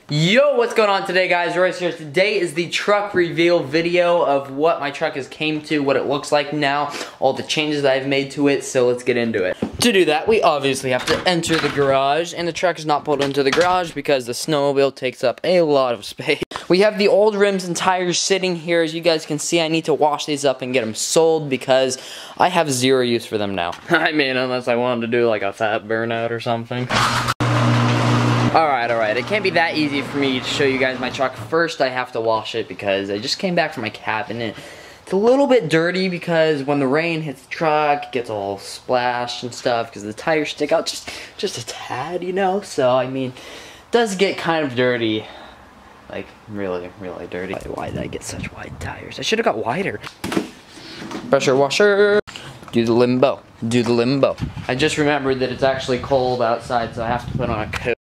Yo, what's going on today, guys? Royce here. Today is the truck reveal video of what my truck has came to, what it looks like now, all the changes that I've made to it, so let's get into it. To do that, we obviously have to enter the garage, and the truck is not pulled into the garage because the snowmobile takes up a lot of space. We have the old rims and tires sitting here. As you guys can see, I need to wash these up and get them sold because I have zero use for them now. I mean, unless I wanted to do like a fat burnout or something. Alright, it can't be that easy for me to show you guys my truck. First, I have to wash it because I just came back from my cabin and it's a little bit dirty because when the rain hits the truck, it gets all splashed and stuff because the tires stick out just a tad, you know? So, I mean, it does get kind of dirty. Like, really, really dirty. Why did I get such wide tires? I should have got wider. Pressure washer. Do the limbo. Do the limbo. I just remembered that it's actually cold outside, so I have to put on a coat.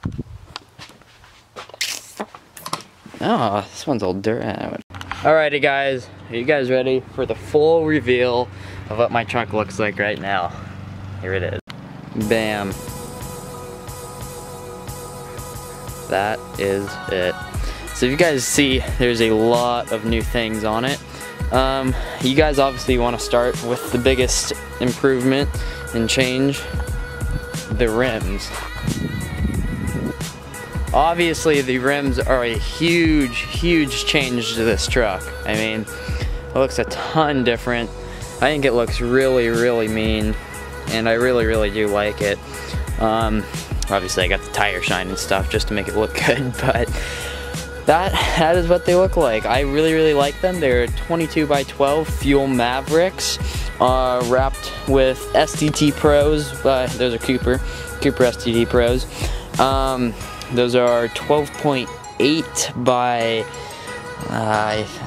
Oh, this one's all dirty. Alrighty guys, are you guys ready for the full reveal of what my truck looks like right now? Here it is. Bam. That is it. So if you guys see, there's a lot of new things on it. You guys obviously want to start with the biggest improvement and change, the rims. Obviously the rims are a huge change to this truck. I mean, it looks a ton different. I think it looks really mean, and I really do like it. Obviously I got the tire shine and stuff just to make it look good, but that is what they look like. I really like them. They're 22x12 Fuel Mavericks, wrapped with STT Pros. Those are Cooper STT Pros. Those are 12.8 by,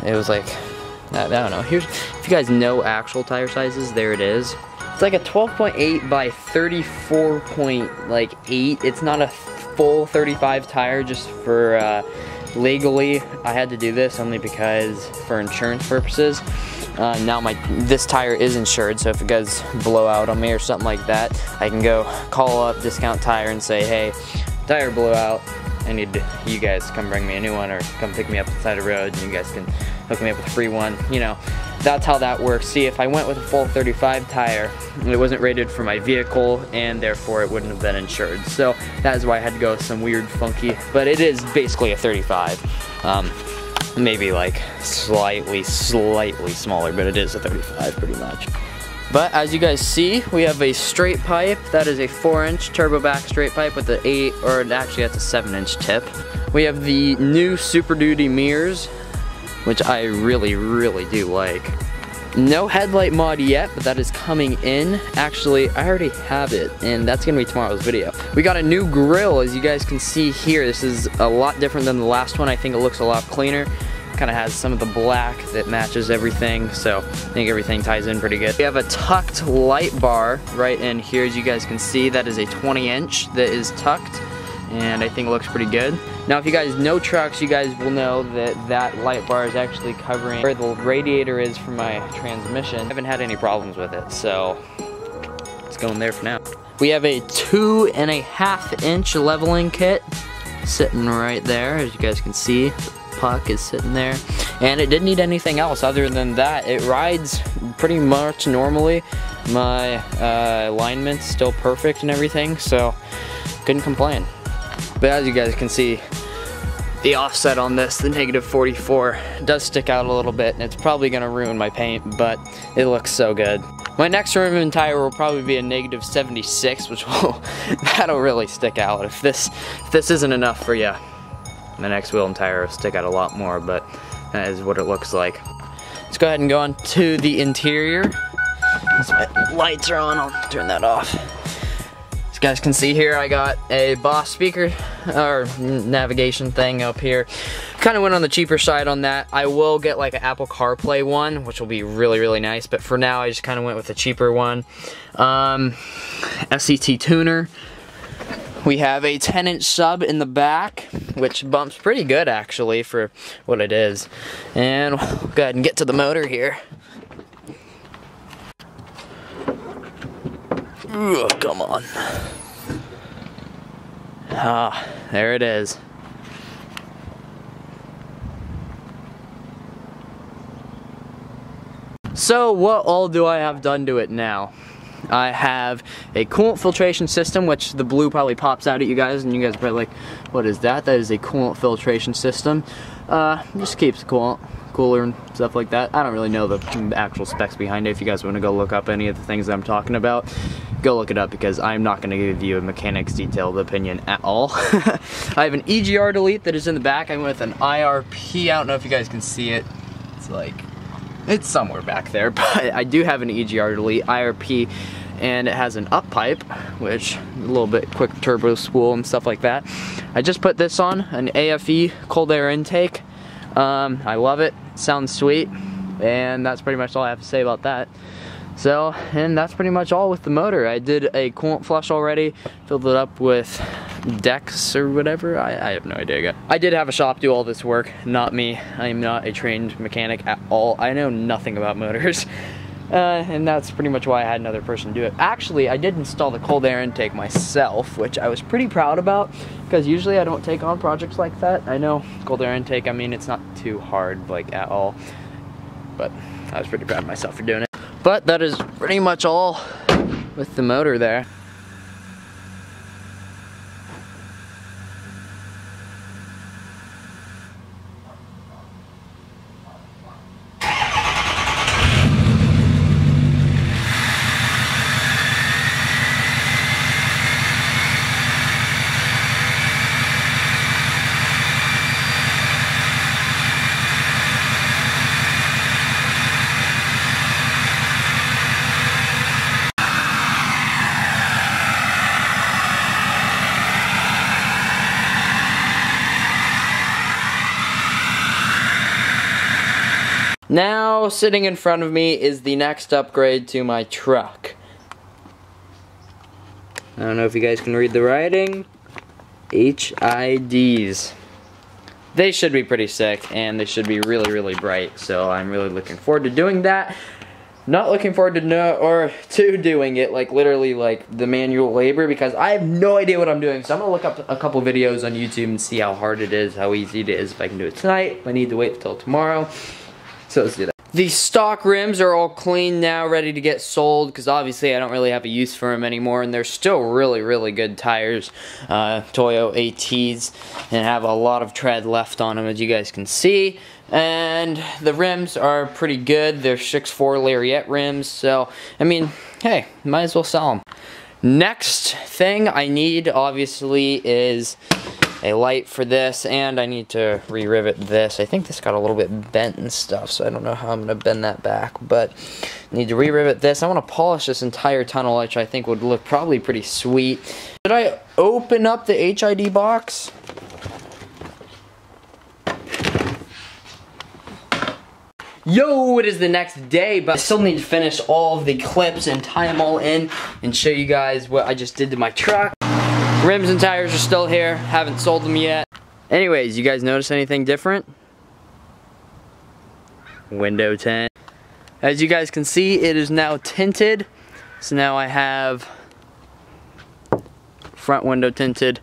it was like, I don't know. Here's, if you guys know actual tire sizes, there it is. It's like a 12.8 by 34.8. It's not a full 35 tire, just for, legally, I had to do this only because for insurance purposes. Now this tire is insured, so if it does blow out on me or something like that, I can go call up Discount Tire and say, hey, tire blew out, I need you guys to come bring me a new one or come pick me up at the side of the road and you guys can hook me up with a free one. You know, that's how that works. See, if I went with a full 35 tire, it wasn't rated for my vehicle and therefore it wouldn't have been insured. So that is why I had to go with some weird funky, but it is basically a 35. Maybe like slightly smaller, but it is a 35 pretty much. But as you guys see, we have a straight pipe. That is a 4-inch turbo back straight pipe with the 8, or actually that's a 7-inch tip. We have the new Super Duty mirrors, which I really do like. No headlight mod yet, but that is coming in. Actually, I already have it, and that's gonna be tomorrow's video. We got a new grille, as you guys can see here. This is a lot different than the last one. I think it looks a lot cleaner. Kind of has some of the black that matches everything, so I think everything ties in pretty good. We have a tucked light bar right in here. As you guys can see, that is a 20-inch that is tucked, and I think it looks pretty good. Now, if you guys know trucks, you guys will know that that light bar is actually covering where the radiator is for my transmission. I haven't had any problems with it, so it's going there for now. We have a 2.5-inch leveling kit sitting right there, as you guys can see. Puck is sitting there, and it didn't need anything else other than that. It rides pretty much normally. My alignment's still perfect and everything, so couldn't complain. But as you guys can see, the offset on this, the -44, does stick out a little bit, and it's probably gonna ruin my paint, but it looks so good. My next rim and tire will probably be a -76, which will that'll really stick out. If this isn't enough for you, my next wheel and tire will stick out a lot more, but that is what it looks like. Let's go ahead and go on to the interior. As my lights are on, I'll turn that off. As you guys can see here, I got a Boss speaker, or navigation thing up here. Kind of went on the cheaper side on that. I will get like an Apple CarPlay one, which will be really nice, but for now I just kind of went with a cheaper one. SCT tuner. We have a 10-inch sub in the back, which bumps pretty good actually for what it is. And we'll go ahead and get to the motor here. Ooh, come on. Ah, there it is. So what all do I have done to it now? I have a coolant filtration system, which the blue probably pops out at you guys, and you guys are probably like, what is that? That is a coolant filtration system. Just keeps the coolant cooler and stuff like that. I don't really know the actual specs behind it. If you guys want to go look up any of the things that I'm talking about, go look it up, because I'm not going to give you a mechanic's detailed opinion at all. I have an Egr Delete that is in the back. I went with an IRP. I don't know if you guys can see it. It's somewhere back there, but I do have an Egr Delete IRP, and it has an up pipe, which a little bit quick turbo spool and stuff like that. I just put this on, an AFE cold air intake. I love it. It sounds sweet, and that's pretty much all I have to say about that. So, and that's pretty much all with the motor. I did a coolant flush already, filled it up with Dex or whatever. I have no idea. I did have a shop do all this work, not me. I am not a trained mechanic at all. I know nothing about motors. And that's pretty much why I had another person do it. Actually, I did install the cold air intake myself, which I was pretty proud about, because usually I don't take on projects like that. I know cold air intake, I mean, it's not too hard, like, at all, but I was pretty proud of myself for doing it. But that is pretty much all with the motor there. Now, sitting in front of me is the next upgrade to my truck. I don't know if you guys can read the writing. HIDs. They should be pretty sick, and they should be really, really bright, so I'm really looking forward to doing that. Not looking forward to doing it, like literally like the manual labor, because I have no idea what I'm doing. So I'm gonna look up a couple videos on YouTube and see how hard it is, how easy it is, if I can do it tonight, if I need to wait till tomorrow. So let's do that. The stock rims are all clean now, ready to get sold, because obviously I don't really have a use for them anymore, and they're still really, really good tires, Toyo ATs, and have a lot of tread left on them, as you guys can see. And the rims are pretty good. They're 6.4 Lariat rims, so I mean, hey, might as well sell them. Next thing I need, obviously, is a light for this, and I need to re-rivet this. I think this got a little bit bent and stuff, so I don't know how I'm going to bend that back, but I need to re-rivet this. I want to polish this entire tunnel, which I think would look probably pretty sweet. Did I open up the HID box? Yo, it is the next day, but I still need to finish all of the clips and tie them all in and show you guys what I just did to my truck. Rims and tires are still here, haven't sold them yet. Anyways, you guys notice anything different? Window tint. As you guys can see, it is now tinted. So now I have front window tinted,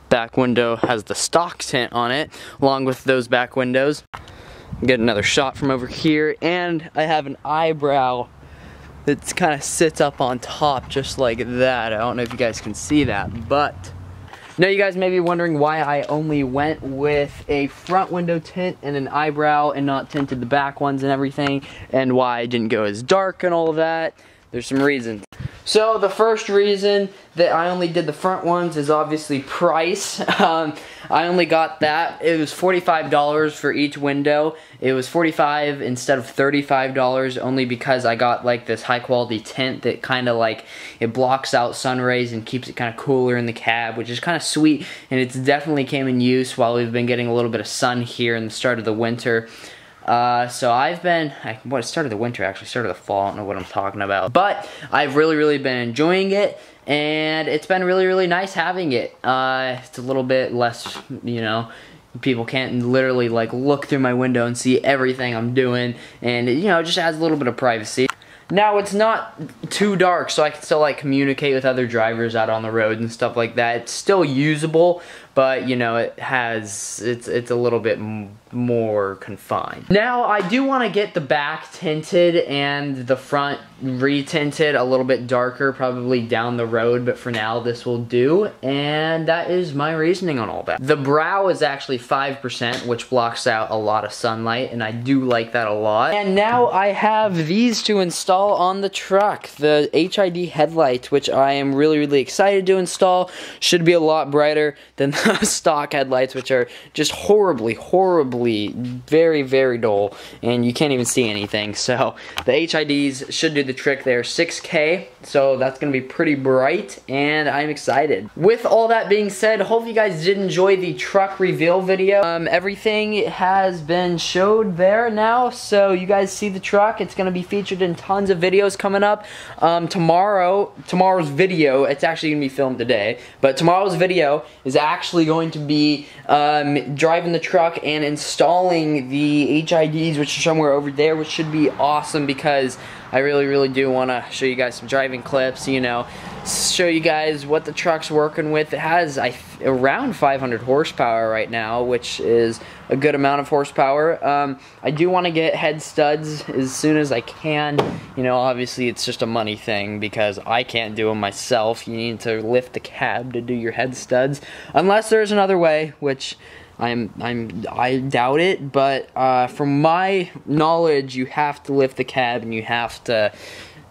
back window has the stock tint on it, along with those back windows. Get another shot from over here, and I have an eyebrow that kind of sits up on top just like that. I don't know if you guys can see that, but now you guys may be wondering why I only went with a front window tint and an eyebrow and not tinted the back ones and everything, and why I didn't go as dark and all of that. There's some reasons. So the first reason that I only did the front ones is obviously price. I only got that. It was $45 for each window. It was $45 instead of $35 only because I got like this high quality tint that kind of like, it blocks out sun rays and keeps it kind of cooler in the cab, which is kind of sweet, and it's definitely came in use while we've been getting a little bit of sun here in the start of the winter. So I've been, what, started the winter actually, started the fall, I don't know what I'm talking about. But I've really been enjoying it, and it's been really nice having it. It's a little bit less, you know, people can't literally like look through my window and see everything I'm doing, and you know, it just adds a little bit of privacy. Now it's not too dark, so I can still like communicate with other drivers out on the road and stuff like that. It's still usable, but you know, it's a little bit more confined. Now I do want to get the back tinted and the front re-tinted a little bit darker, probably down the road, but for now this will do, and that is my reasoning on all that. The brow is actually 5%, which blocks out a lot of sunlight, and I do like that a lot. And now I have these to install on the truck, the HID headlight, which I am really excited to install. Should be a lot brighter than the stock headlights, which are just horribly very dull, and you can't even see anything. So the HIDs should do the trick there. 6K, so that's gonna be pretty bright, and I'm excited. With all that being said, hope you guys did enjoy the truck reveal video. Everything has been showed there now, so you guys see the truck. It's gonna be featured in tons of videos coming up. Tomorrow's video, it's actually gonna be filmed today, but tomorrow's video is actually going to be driving the truck and installing the HIDs, which are somewhere over there, which should be awesome because I really do want to show you guys some driving clips, you know, show you guys what the truck's working with. It has around 500 horsepower right now, which is a good amount of horsepower. I do want to get head studs as soon as I can. You know, obviously it's just a money thing because I can't do them myself. You need to lift the cab to do your head studs, unless there's another way, which I doubt it, but from my knowledge, you have to lift the cab and you have to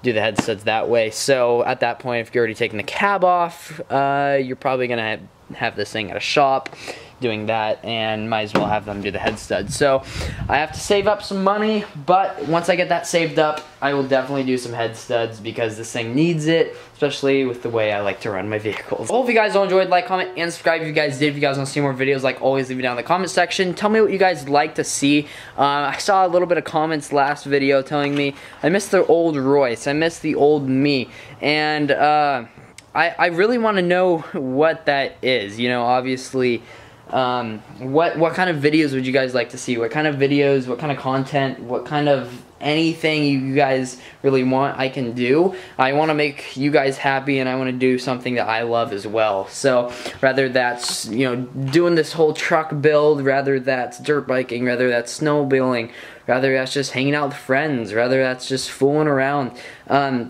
do the head studs that way. So at that point, if you're already taking the cab off, you're probably gonna have this thing at a shop doing that, and might as well have them do the head studs. So I have to save up some money, but once I get that saved up, I will definitely do some head studs because this thing needs it, especially with the way I like to run my vehicles. I hope you guys all enjoyed. Like, comment, and subscribe if you guys did. If you guys want to see more videos, like always, leave it down in the comment section. Tell me what you guys like to see. I saw a little bit of comments last video telling me I miss the old Royce, I miss the old me, and I really want to know what that is. You know, obviously, what kind of videos would you guys like to see? What kind of videos, what kind of content, what kind of anything you guys really want, I can do. I want to make you guys happy, and I want to do something that I love as well. So whether that's, you know, doing this whole truck build, whether that's dirt biking, whether that's snowmobiling, whether that's just hanging out with friends, whether that's just fooling around,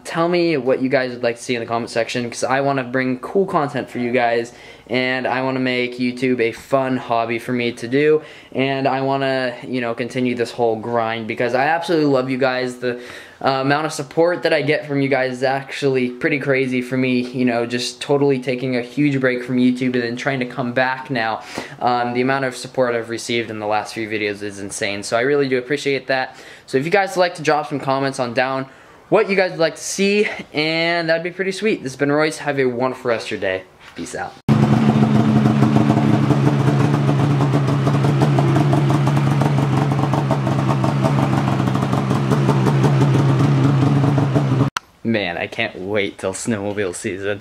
tell me what you guys would like to see in the comment section, because I want to bring cool content for you guys, and I want to make YouTube a fun hobby for me to do, and I want to, you know, continue this whole grind because I absolutely love you guys. The amount of support that I get from you guys is actually pretty crazy for me, you know, just totally taking a huge break from YouTube and then trying to come back now. The amount of support I've received in the last few videos is insane, so I really do appreciate that. So if you guys would like to drop some comments on down what you guys would like to see, and that'd be pretty sweet. This has been Royce. Have a wonderful rest of your day. Peace out. Man, I can't wait till snowmobile season.